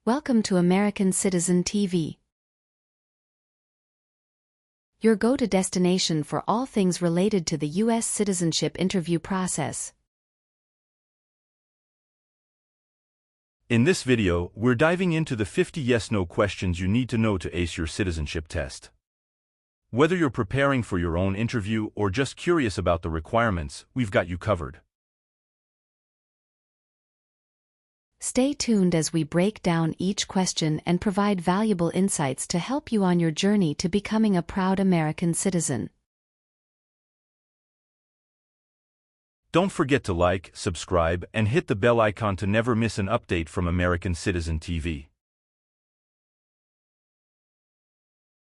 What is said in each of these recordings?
Welcome to American Citizen TV, your go-to destination for all things related to the US citizenship interview process. In this video, we're diving into the 50 yes-no questions you need to know to ace your citizenship test. Whether you're preparing for your own interview or just curious about the requirements, we've got you covered. Stay tuned as we break down each question and provide valuable insights to help you on your journey to becoming a proud American citizen. Don't forget to like, subscribe, and hit the bell icon to never miss an update from American Citizen TV.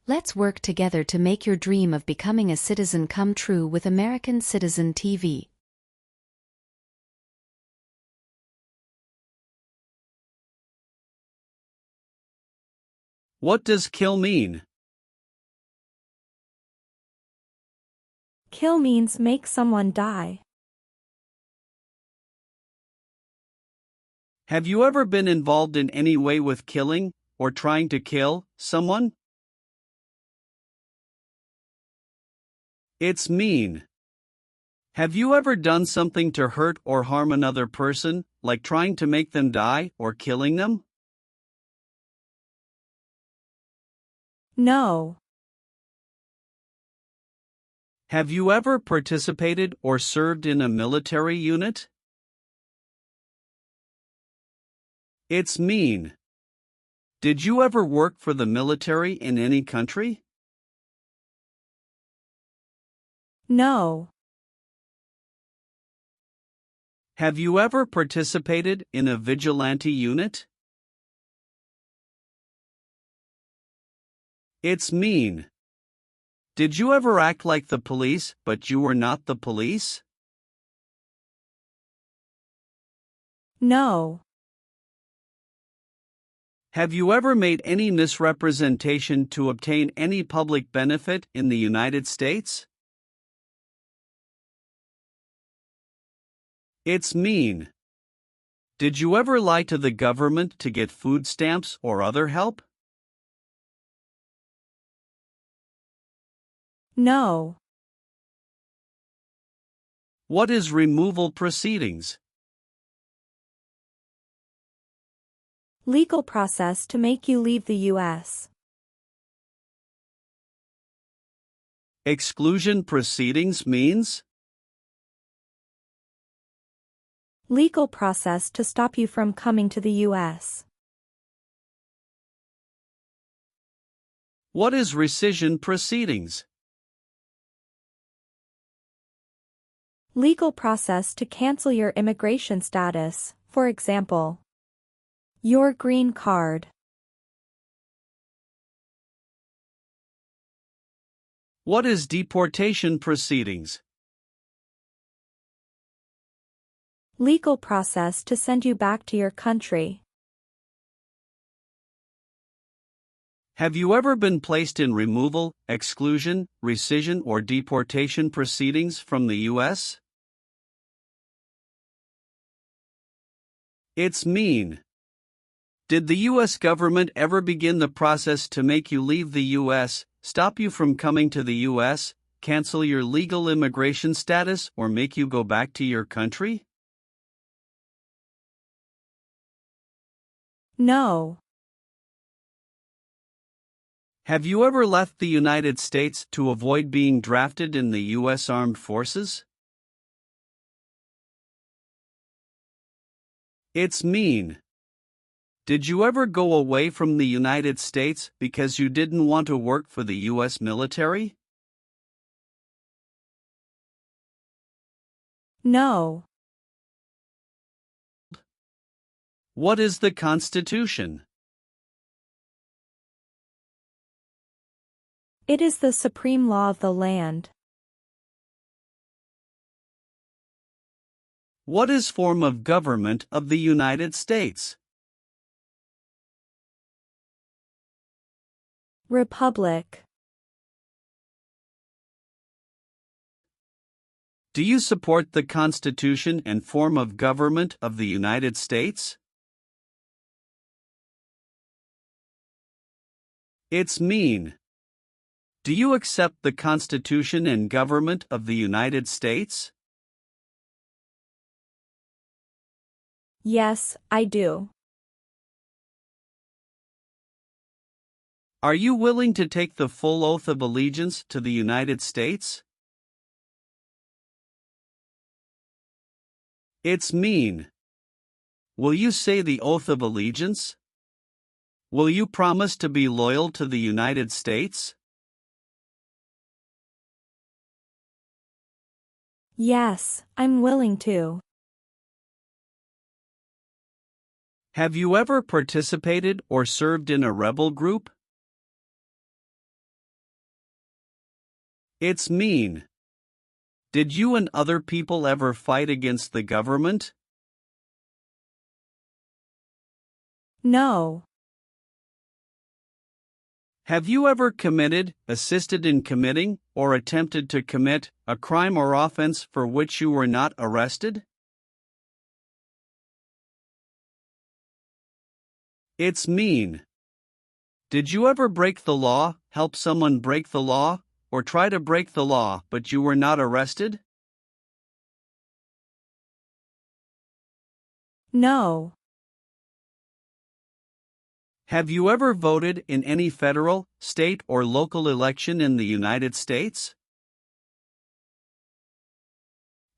Let's work together to make your dream of becoming a citizen come true with American Citizen TV. What does kill mean? Kill means make someone die. Have you ever been involved in any way with killing, or trying to kill, someone? It's mean. Have you ever done something to hurt or harm another person, like trying to make them die or killing them? No. Have you ever participated or served in a military unit? It's mean. Did you ever work for the military in any country? No. Have you ever participated in a vigilante unit? It's mean. Did you ever act like the police, but you were not the police? No. Have you ever made any misrepresentation to obtain any public benefit in the United States? It's mean. Did you ever lie to the government to get food stamps or other help? No. What is removal proceedings? Legal process to make you leave the U.S. Exclusion proceedings means? Legal process to stop you from coming to the U.S. What is rescission proceedings? Legal process to cancel your immigration status, for example, your green card. What is deportation proceedings? Legal process to send you back to your country. Have you ever been placed in removal, exclusion, rescission, or deportation proceedings from the U.S.? It's mean. Did the U.S. government ever begin the process to make you leave the U.S., stop you from coming to the U.S., cancel your legal immigration status, or make you go back to your country? No. Have you ever left the United States to avoid being drafted in the U.S. Armed Forces? It's mean. Did you ever go away from the United States because you didn't want to work for the U.S. military? No. What is the Constitution? It is the supreme law of the land. What is form of government of the United States? Republic. Do you support the Constitution and form of government of the United States? It's mean. Do you accept the Constitution and government of the United States? Yes, I do. Are you willing to take the full oath of allegiance to the United States? It's mean. Will you say the oath of allegiance? Will you promise to be loyal to the United States? Yes, I'm willing to. Have you ever participated or served in a rebel group? It's mean. Did you and other people ever fight against the government? No. Have you ever committed, assisted in committing, or attempted to commit a crime or offense for which you were not arrested? It's mean. Did you ever break the law, help someone break the law, or try to break the law but you were not arrested? No. Have you ever voted in any federal, state, or local election in the United States?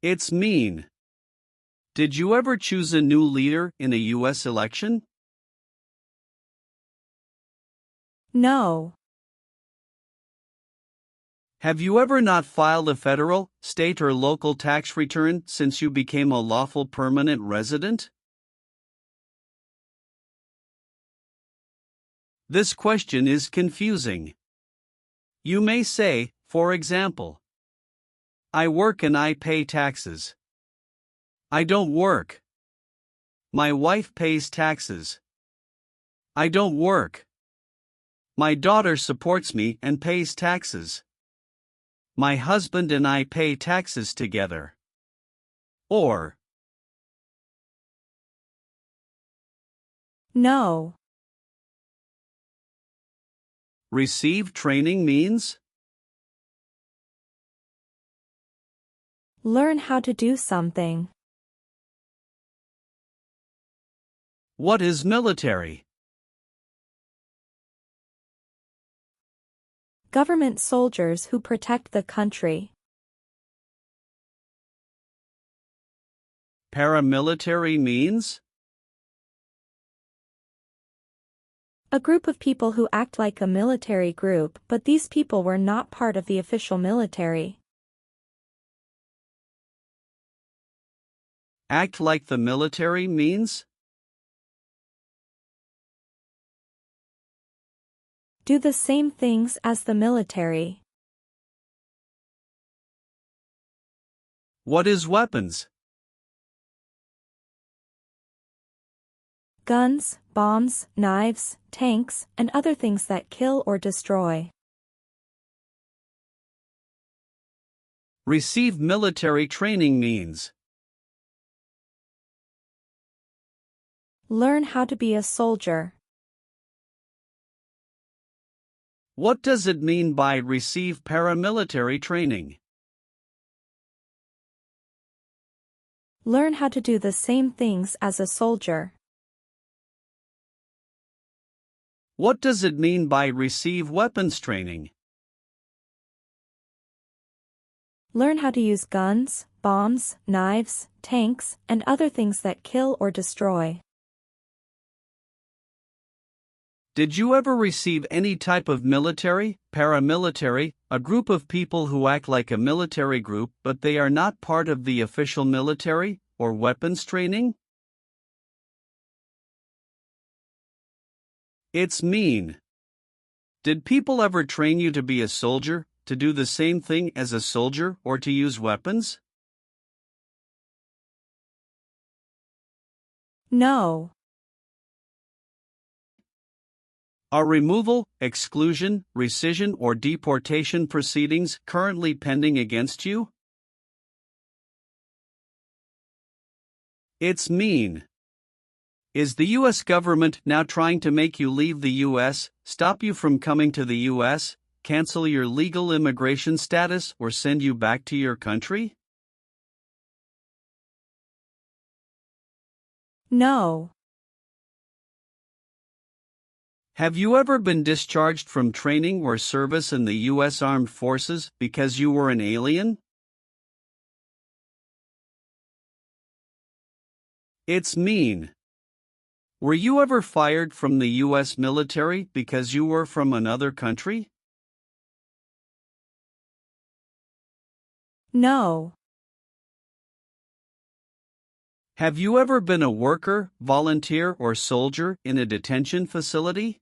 It's mean. Did you ever choose a new leader in a US election? No. Have you ever not filed a federal, state, or local tax return since you became a lawful permanent resident? This question is confusing. You may say, for example, I work and I pay taxes. I don't work. My wife pays taxes. I don't work. My daughter supports me and pays taxes. My husband and I pay taxes together. Or, No. receive training means? Learn how to do something. What is military? Government soldiers who protect the country. Paramilitary means? A group of people who act like a military group, but these people were not part of the official military. Act like the military means? Do the same things as the military. What is weapons? Guns, bombs, knives, tanks, and other things that kill or destroy. Receive military training means? Learn how to be a soldier. What does it mean by receive paramilitary training? Learn how to do the same things as a soldier. What does it mean by receive weapons training? Learn how to use guns, bombs, knives, tanks, and other things that kill or destroy. Did you ever receive any type of military, paramilitary, a group of people who act like a military group but they are not part of the official military, or weapons training? It's mean. Did people ever train you to be a soldier, to do the same thing as a soldier, or to use weapons? No. Are removal, exclusion, rescission, or deportation proceedings currently pending against you? It's mean. Is the US government now trying to make you leave the US, stop you from coming to the US, cancel your legal immigration status, or send you back to your country? No. Have you ever been discharged from training or service in the U.S. Armed Forces because you were an alien? It's mean. Were you ever fired from the U.S. military because you were from another country? No. Have you ever been a worker, volunteer, or soldier in a detention facility?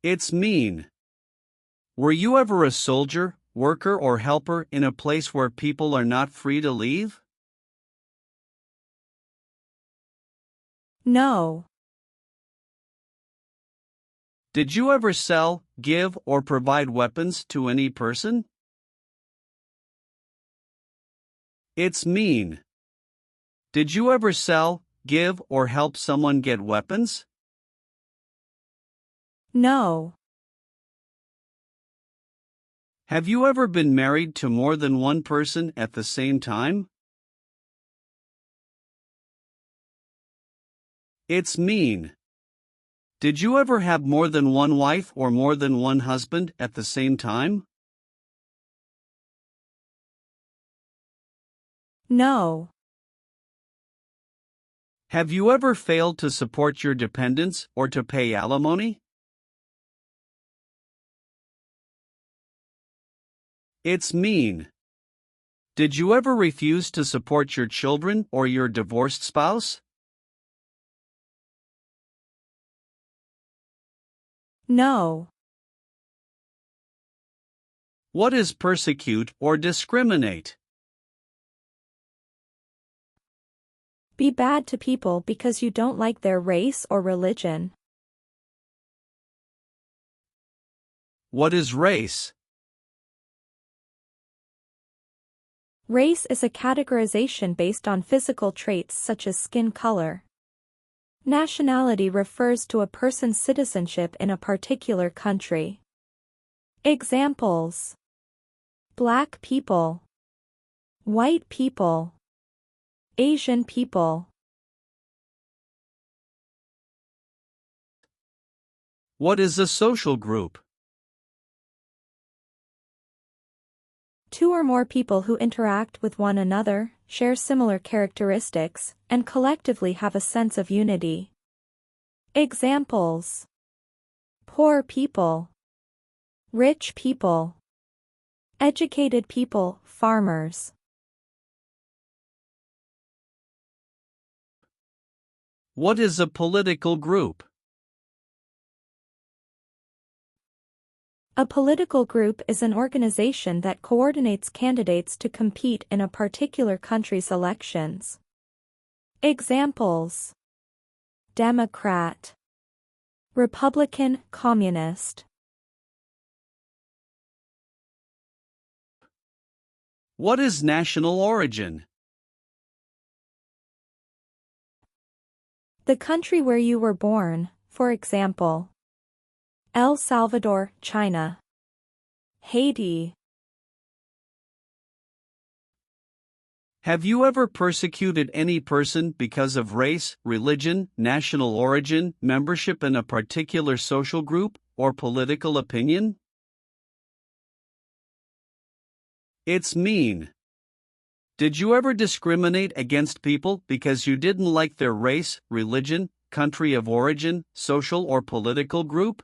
It's mean. Were you ever a soldier, worker, or helper in a place where people are not free to leave? No. Did you ever sell, give, or provide weapons to any person? It's mean. Did you ever sell, give, or help someone get weapons? No. Have you ever been married to more than one person at the same time? It's mean. Did you ever have more than one wife or more than one husband at the same time? No. Have you ever failed to support your dependents or to pay alimony? It's mean. Did you ever refuse to support your children or your divorced spouse? No. What is persecute or discriminate? Be bad to people because you don't like their race or religion. What is race? Race is a categorization based on physical traits such as skin color. Nationality refers to a person's citizenship in a particular country. Examples: Black people, white people, Asian people. What is a social group? Two or more people who interact with one another, share similar characteristics, and collectively have a sense of unity. Examples: poor people, rich people, educated people, farmers. What is a political group? A political group is an organization that coordinates candidates to compete in a particular country's elections. Examples: Democrat, Republican, Communist. What is national origin? The country where you were born, for example, El Salvador, China, Haiti. Have you ever persecuted any person because of race, religion, national origin, membership in a particular social group, or political opinion? It's mean. Did you ever discriminate against people because you didn't like their race, religion, country of origin, social or political group?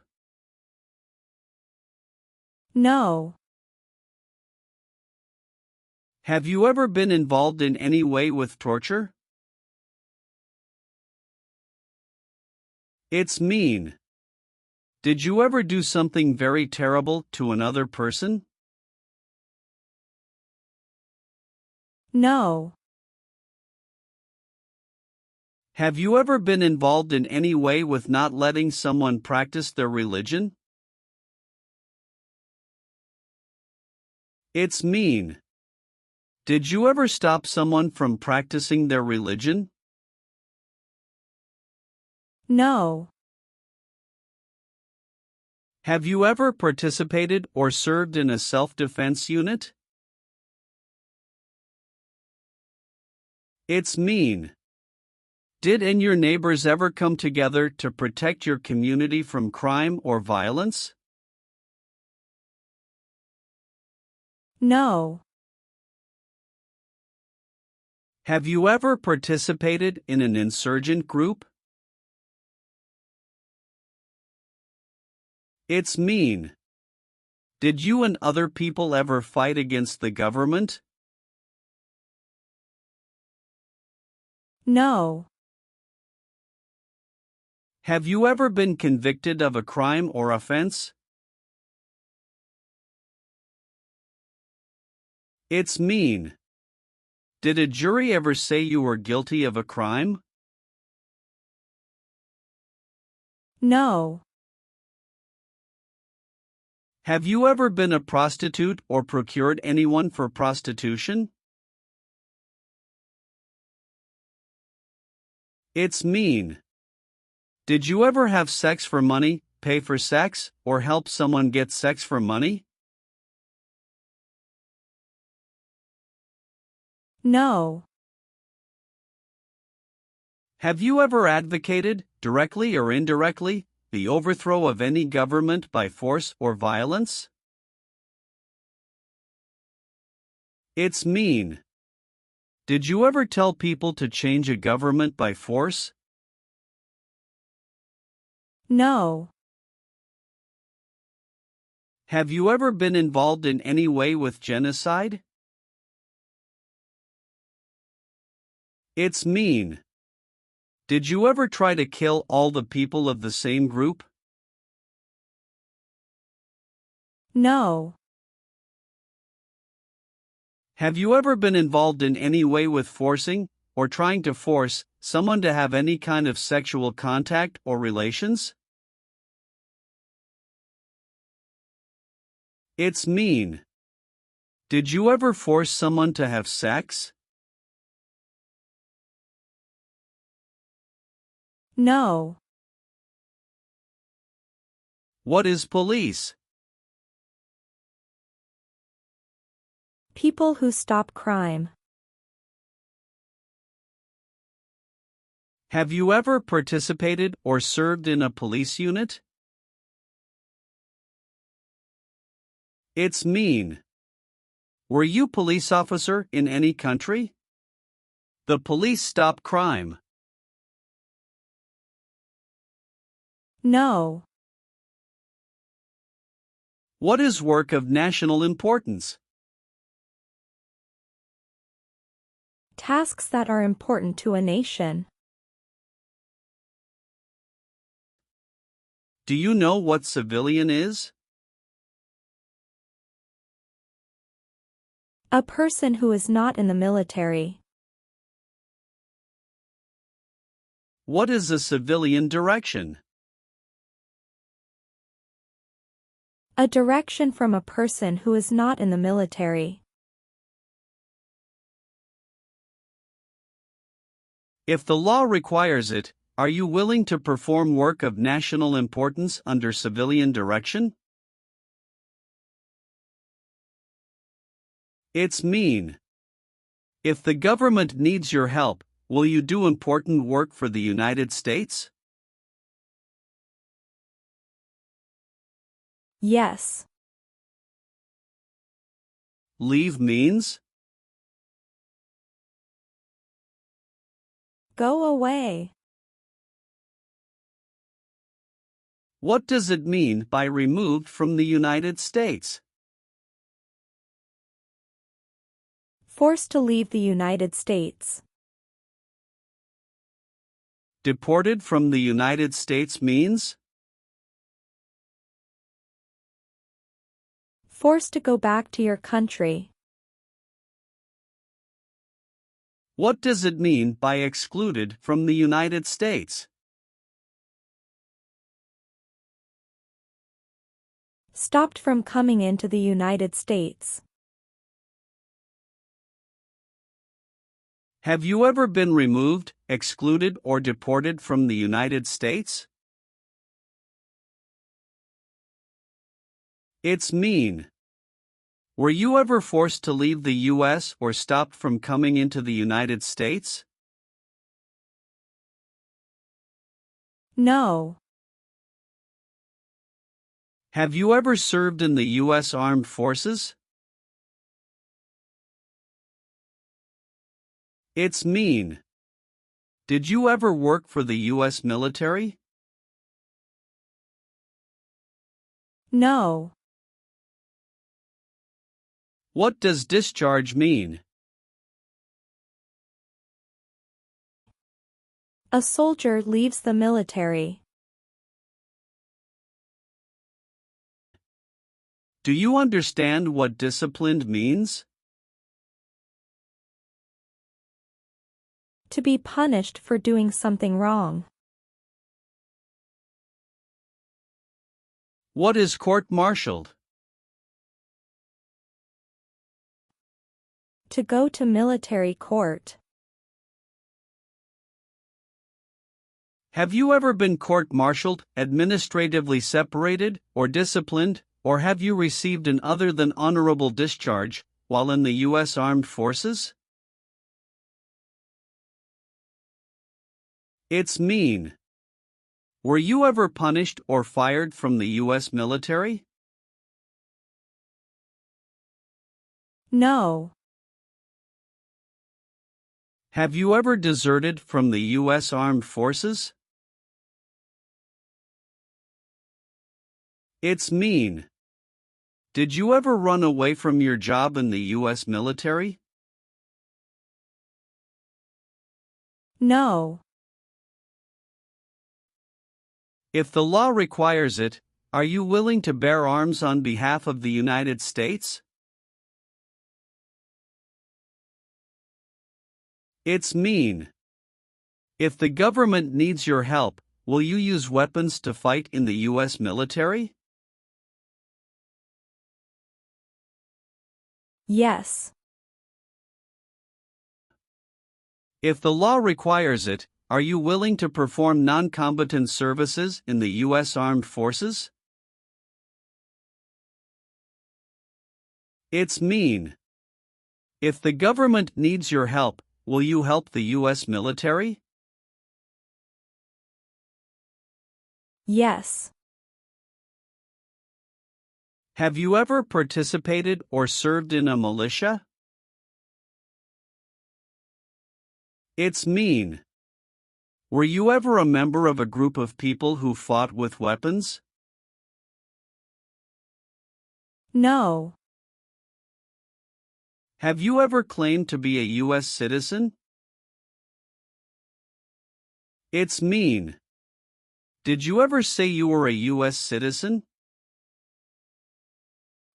No. Have you ever been involved in any way with torture? It's mean. Did you ever do something very terrible to another person? No. Have you ever been involved in any way with not letting someone practice their religion? It's mean. Did you ever stop someone from practicing their religion? No. Have you ever participated or served in a self-defense unit? It's mean. Did and your neighbors ever come together to protect your community from crime or violence? No. Have you ever participated in an insurgent group? It's mean. Did you and other people ever fight against the government? No. Have you ever been convicted of a crime or offense? It's mean. Did a jury ever say you were guilty of a crime? No. Have you ever been a prostitute or procured anyone for prostitution? It's mean. Did you ever have sex for money, pay for sex, or help someone get sex for money? No. Have you ever advocated, directly or indirectly, the overthrow of any government by force or violence? It's mean. Did you ever tell people to change a government by force? No. Have you ever been involved in any way with genocide? It's mean. Did you ever try to kill all the people of the same group? No. Have you ever been involved in any way with forcing, or trying to force, someone to have any kind of sexual contact or relations? It's mean. Did you ever force someone to have sex? No. What is police? People who stop crime. Have you ever participated or served in a police unit? It's mean. Were you police officer in any country? The police stop crime. No. What is work of national importance? Tasks that are important to a nation. Do you know what civilian is? A person who is not in the military. What is a civilian direction? A direction from a person who is not in the military. If the law requires it, are you willing to perform work of national importance under civilian direction? It's mean. If the government needs your help, will you do important work for the United States? Yes. Leave means? Go away. What does it mean by removed from the United States? Forced to leave the United States. Deported from the United States means? Forced to go back to your country. What does it mean by excluded from the United States? Stopped from coming into the United States. Have you ever been removed, excluded, or deported from the United States? It's mean. Were you ever forced to leave the U.S. or stopped from coming into the United States? No. Have you ever served in the U.S. Armed Forces? It's mean. Did you ever work for the U.S. military? No. What does discharge mean? A soldier leaves the military. Do you understand what disciplined means? To be punished for doing something wrong. What is court-martialed? To go to military court. Have you ever been court-martialed, administratively separated, or disciplined, or have you received an other than honorable discharge while in the U.S. Armed Forces? It's mean. Were you ever punished or fired from the U.S. military? No. Have you ever deserted from the U.S. Armed Forces? It's mean. Did you ever run away from your job in the U.S. military? No. If the law requires it, are you willing to bear arms on behalf of the United States? It's mean. If the government needs your help, will you use weapons to fight in the U.S. military? Yes. If the law requires it, are you willing to perform non-combatant services in the U.S. Armed Forces? It's mean. If the government needs your help, will you help the U.S. military? Yes. Have you ever participated or served in a militia? It's mean. Were you ever a member of a group of people who fought with weapons? No. Have you ever claimed to be a U.S. citizen? It's mean. Did you ever say you were a U.S. citizen?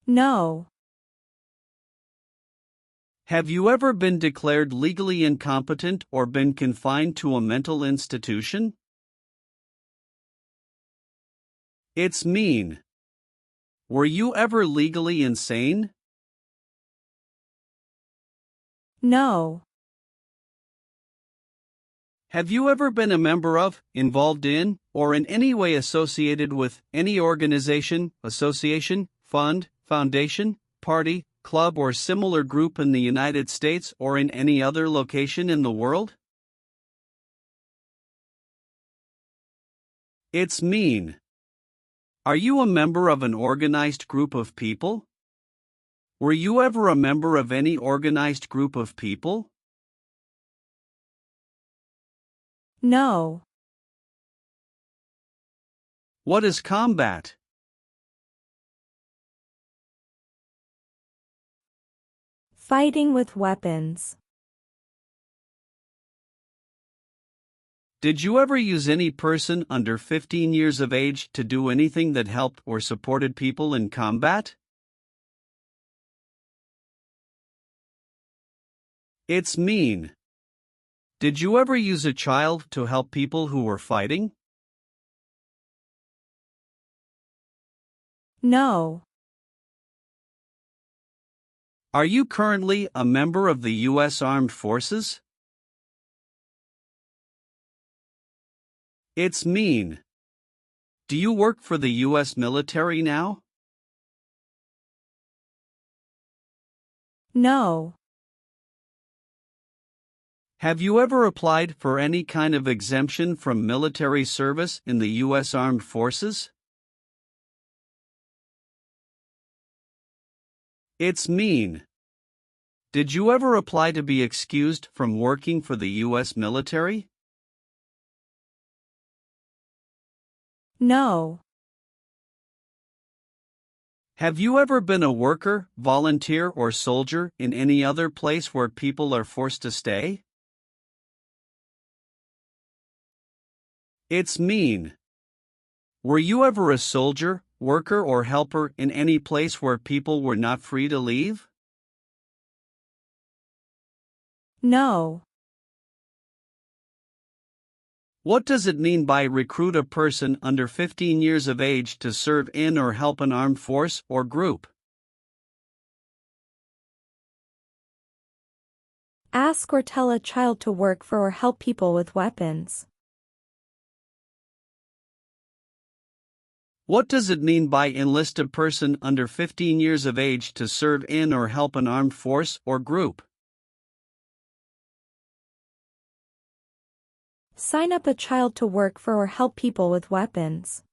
No. Have you ever been declared legally incompetent or been confined to a mental institution? It's mean. Were you ever legally insane? No. Have you ever been a member of, involved in, or in any way associated with any organization, association, fund, foundation, party, club, or similar group in the United States or in any other location in the world? It's mean. Are you a member of an organized group of people? Were you ever a member of any organized group of people? No. What is combat? Fighting with weapons. Did you ever use any person under 15 years of age to do anything that helped or supported people in combat? It's mean. Did you ever use a child to help people who were fighting? No. Are you currently a member of the U.S. Armed Forces? It's mean. Do you work for the US military now? No. Have you ever applied for any kind of exemption from military service in the US Armed Forces? It's mean. Did you ever apply to be excused from working for the US military? No. Have you ever been a worker, volunteer, or soldier in any other place where people are forced to stay? It's mean. Were you ever a soldier, worker, or helper in any place where people were not free to leave? No. What does it mean by recruit a person under 15 years of age to serve in or help an armed force or group? Ask or tell a child to work for or help people with weapons. What does it mean by enlist a person under 15 years of age to serve in or help an armed force or group? Sign up a child to work for or help people with weapons.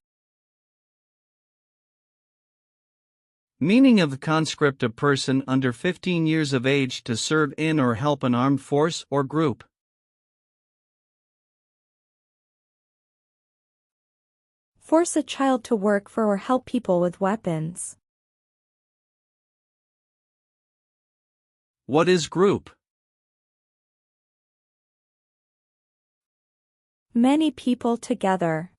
Meaning of conscript a person under 15 years of age to serve in or help an armed force or group. Force a child to work for or help people with weapons. What is group? Many people together.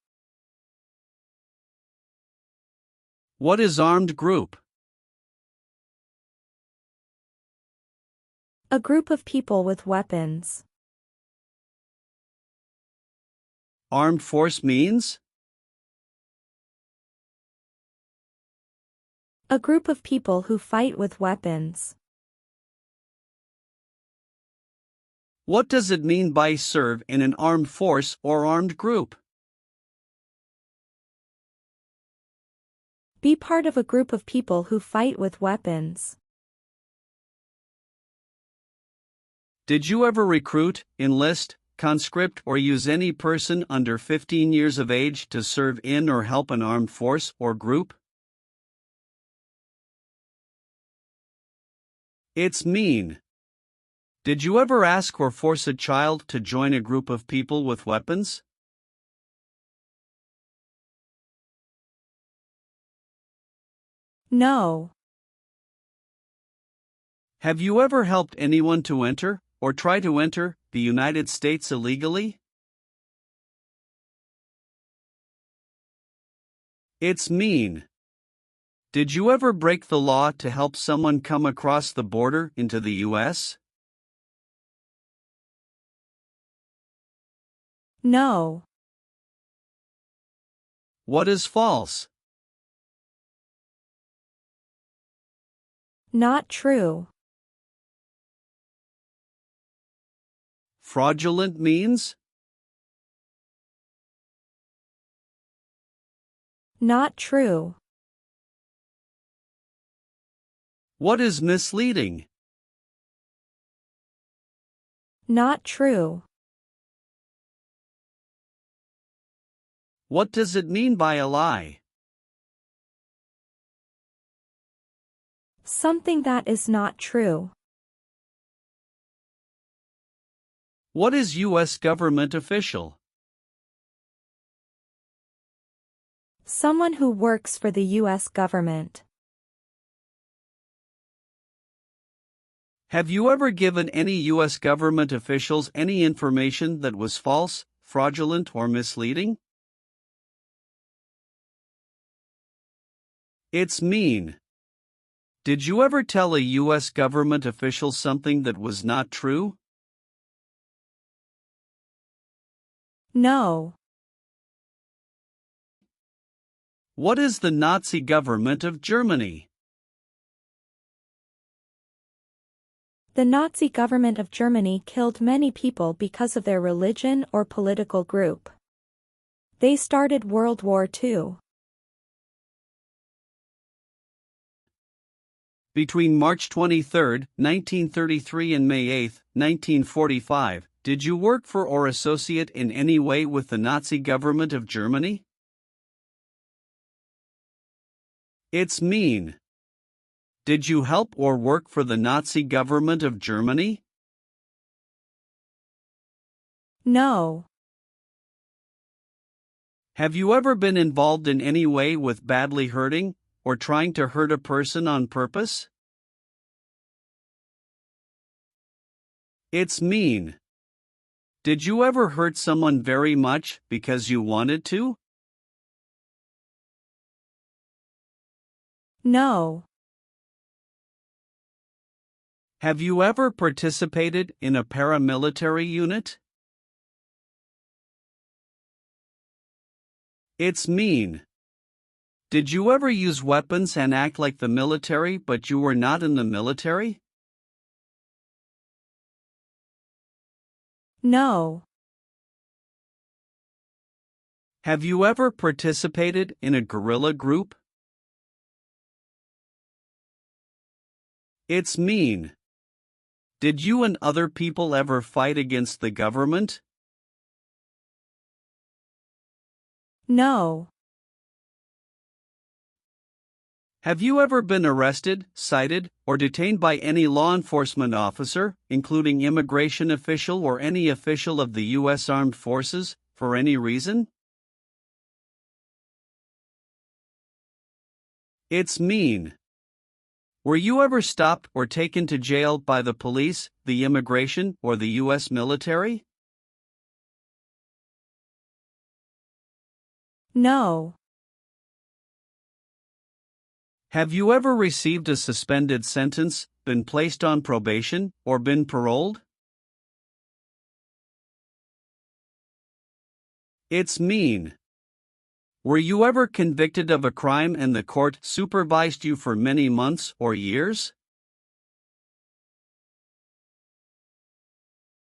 What is armed group? A group of people with weapons. Armed force means? A group of people who fight with weapons. What does it mean by serve in an armed force or armed group? Be part of a group of people who fight with weapons. Did you ever recruit, enlist, conscript, or use any person under 15 years of age to serve in or help an armed force or group? It's mean. Did you ever ask or force a child to join a group of people with weapons? No. Have you ever helped anyone to enter, or try to enter, the United States illegally? It's mean. Did you ever break the law to help someone come across the border into the U.S.? No. What is false? Not true. Fraudulent means? Not true. What is misleading? Not true. What does it mean by a lie? Something that is not true. What is U.S. government official? Someone who works for the U.S. government. Have you ever given any U.S. government officials any information that was false, fraudulent, or misleading? It's mean. Did you ever tell a U.S. government official something that was not true? No. What is the Nazi government of Germany? The Nazi government of Germany killed many people because of their religion or political group. They started World War II. Between March 23, 1933 and May 8, 1945, did you work for or associate in any way with the Nazi government of Germany? It's mean. Did you help or work for the Nazi government of Germany? No. Have you ever been involved in any way with badly hurting or trying to hurt a person on purpose? It's mean. Did you ever hurt someone very much because you wanted to? No. Have you ever participated in a paramilitary unit? It's mean. Did you ever use weapons and act like the military but you were not in the military? No. Have you ever participated in a guerrilla group? It's mean. Did you and other people ever fight against the government? No. Have you ever been arrested, cited, or detained by any law enforcement officer, including immigration official or any official of the U.S. Armed Forces, for any reason? It's mean. Were you ever stopped or taken to jail by the police, the immigration, or the U.S. military? No. Have you ever received a suspended sentence, been placed on probation, or been paroled? It's mean. Were you ever convicted of a crime and the court supervised you for many months or years?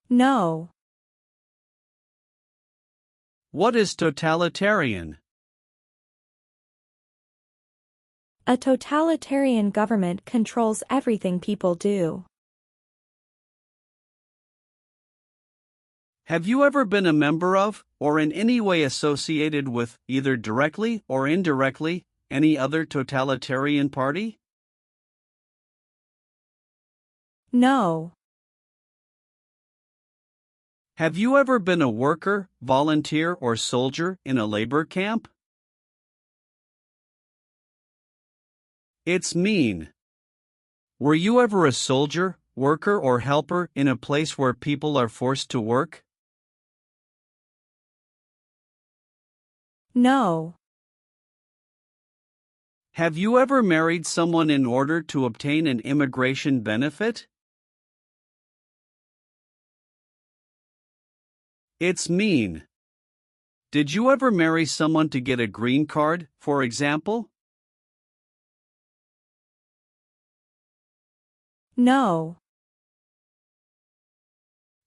No. What is totalitarian? A totalitarian government controls everything people do. Have you ever been a member of, or in any way associated with, either directly or indirectly, any other totalitarian party? No. Have you ever been a worker, volunteer, or soldier in a labor camp? It's mean. Were you ever a soldier, worker, or helper in a place where people are forced to work? No. Have you ever married someone in order to obtain an immigration benefit? It's mean. Did you ever marry someone to get a green card, for example? No.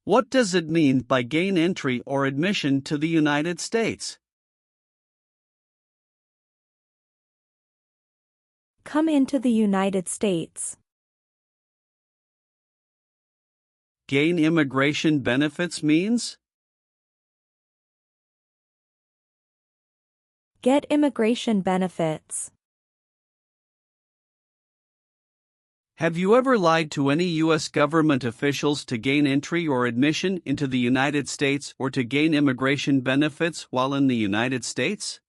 What does it mean by gain entry or admission to the United States? Come into the United States. Gain immigration benefits means? Get immigration benefits. Have you ever lied to any U.S. government officials to gain entry or admission into the United States or to gain immigration benefits while in the United States?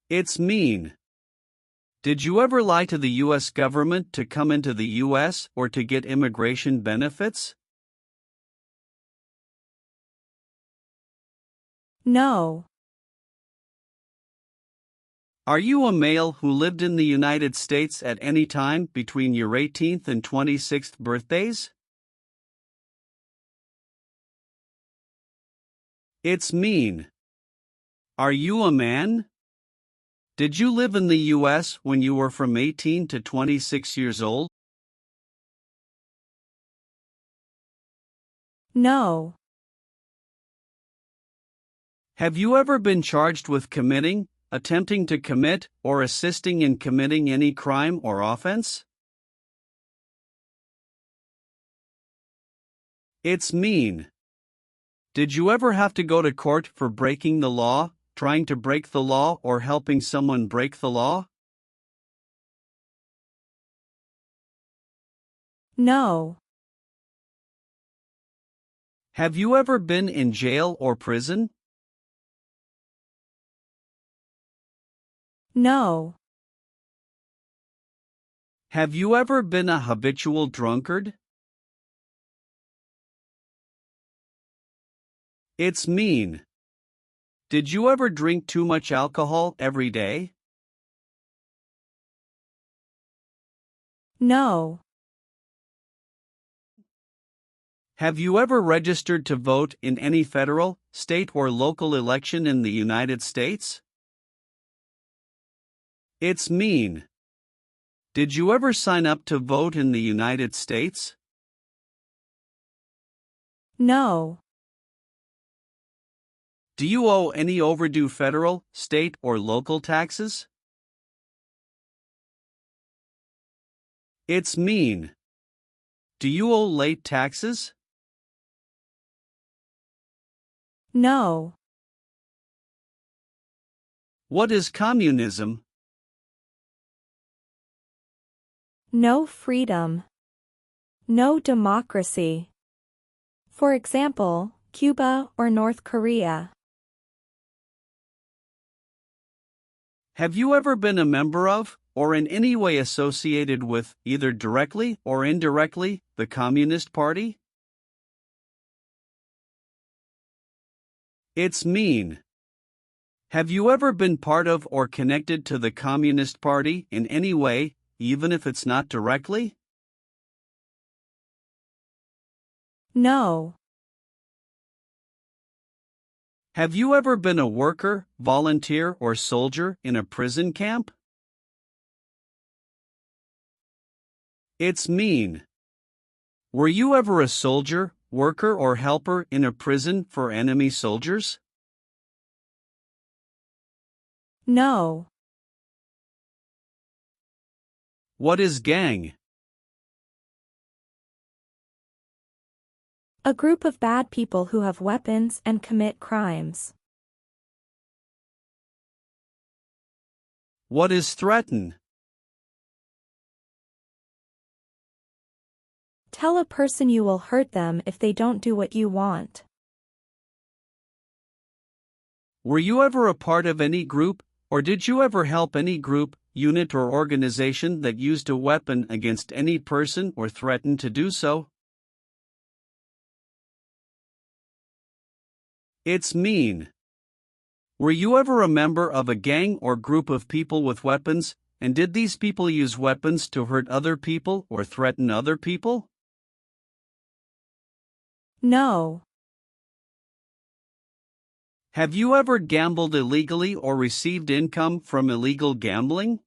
It's mean. Did you ever lie to the U.S. government to come into the U.S. or to get immigration benefits? No. Are you a male who lived in the United States at any time between your 18th and 26th birthdays? It's mean. Are you a man? Did you live in the U.S. when you were from 18 to 26 years old? No. Have you ever been charged with committing, attempting to commit, or assisting in committing any crime or offense? It's mean. Did you ever have to go to court for breaking the law, trying to break the law, or helping someone break the law? No. Have you ever been in jail or prison? No. Have you ever been a habitual drunkard? It's mean. Did you ever drink too much alcohol every day? No. Have you ever registered to vote in any federal, state, or local election in the United States? It's mean. Did you ever sign up to vote in the United States? No. Do you owe any overdue federal, state, or local taxes? It's mean. Do you owe late taxes? No. What is communism? No freedom. No democracy. For example, Cuba or North Korea. Have you ever been a member of, or in any way associated with, either directly or indirectly, the Communist Party? It's mean. Have you ever been part of or connected to the Communist Party in any way, even if it's not directly? No. Have you ever been a worker, volunteer, or soldier in a prison camp? It's mean. Were you ever a soldier, worker, or helper in a prison for enemy soldiers? No. What is gang? A group of bad people who have weapons and commit crimes. What is threaten? Tell a person you will hurt them if they don't do what you want. Were you ever a part of any group, or did you ever help any group, unit, or organization that used a weapon against any person or threatened to do so? It's mean. Were you ever a member of a gang or group of people with weapons, and did these people use weapons to hurt other people or threaten other people? No. Have you ever gambled illegally or received income from illegal gambling?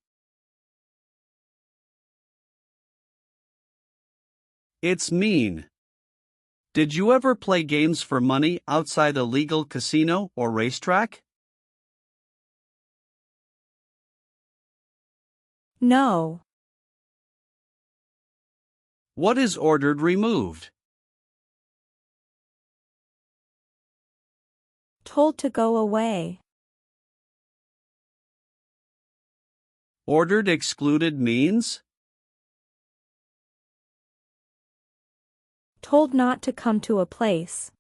It's mean. Did you ever play games for money outside a legal casino or racetrack? No. What is ordered removed? Told to go away. Ordered excluded means? Told not to come to a place.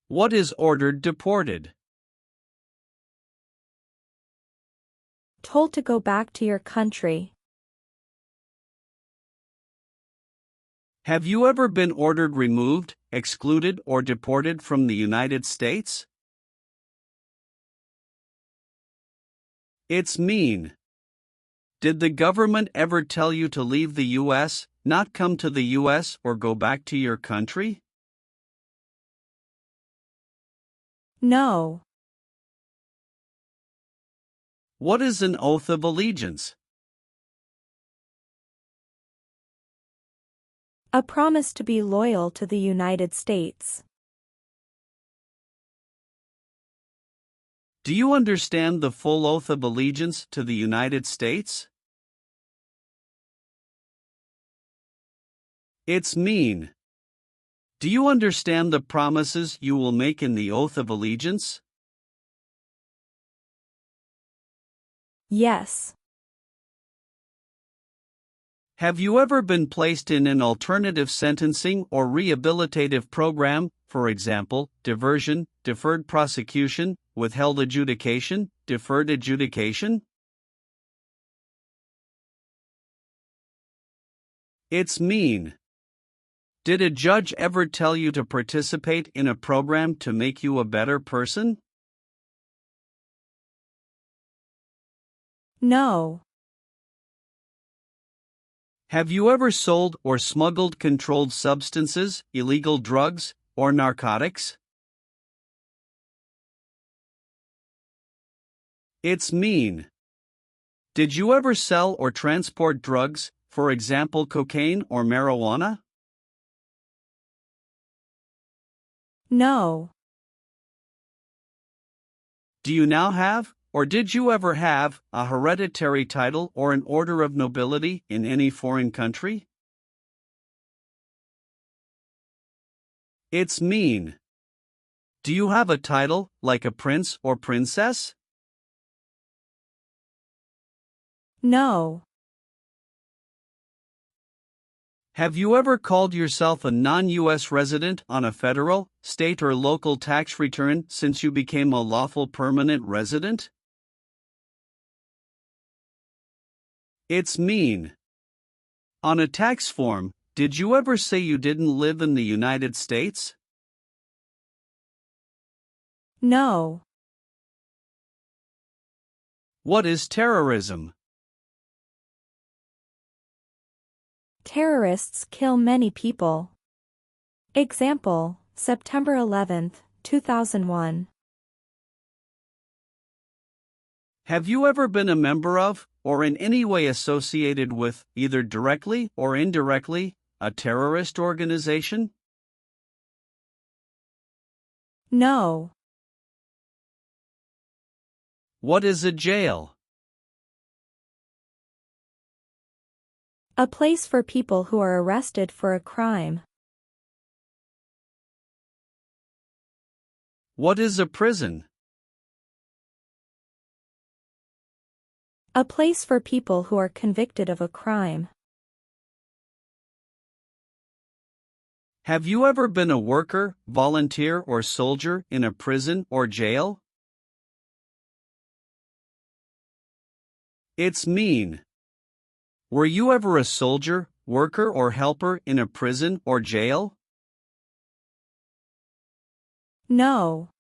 What is ordered deported? Told to go back to your country. Have you ever been ordered removed, excluded, or deported from the United States? It's mean. Did the government ever tell you to leave the U.S., not come to the U.S., or go back to your country? No. What is an oath of allegiance? A promise to be loyal to the United States. Do you understand the full oath of allegiance to the United States? It's mean. Do you understand the promises you will make in the oath of allegiance? Yes. Have you ever been placed in an alternative sentencing or rehabilitative program, for example, diversion, deferred prosecution, withheld adjudication, deferred adjudication? It's mean. Did a judge ever tell you to participate in a program to make you a better person? No. Have you ever sold or smuggled controlled substances, illegal drugs, or narcotics? It's mean. Did you ever sell or transport drugs, for example cocaine or marijuana? No. Do you now have, or did you ever have, a hereditary title or an order of nobility in any foreign country? It's mean. Do you have a title, like a prince or princess? No. Have you ever called yourself a non-US resident on a federal, state or local tax return since you became a lawful permanent resident? It's mean. On a tax form, did you ever say you didn't live in the United States? No. What is terrorism? Terrorists kill many people. Example, September 11, 2001. Have you ever been a member of, or in any way associated with, either directly or indirectly, a terrorist organization? No. What is a jail? A place for people who are arrested for a crime. What is a prison? A place for people who are convicted of a crime. Have you ever been a worker, volunteer, or soldier in a prison or jail? It's mean. Were you ever a soldier, worker, or helper in a prison or jail? No.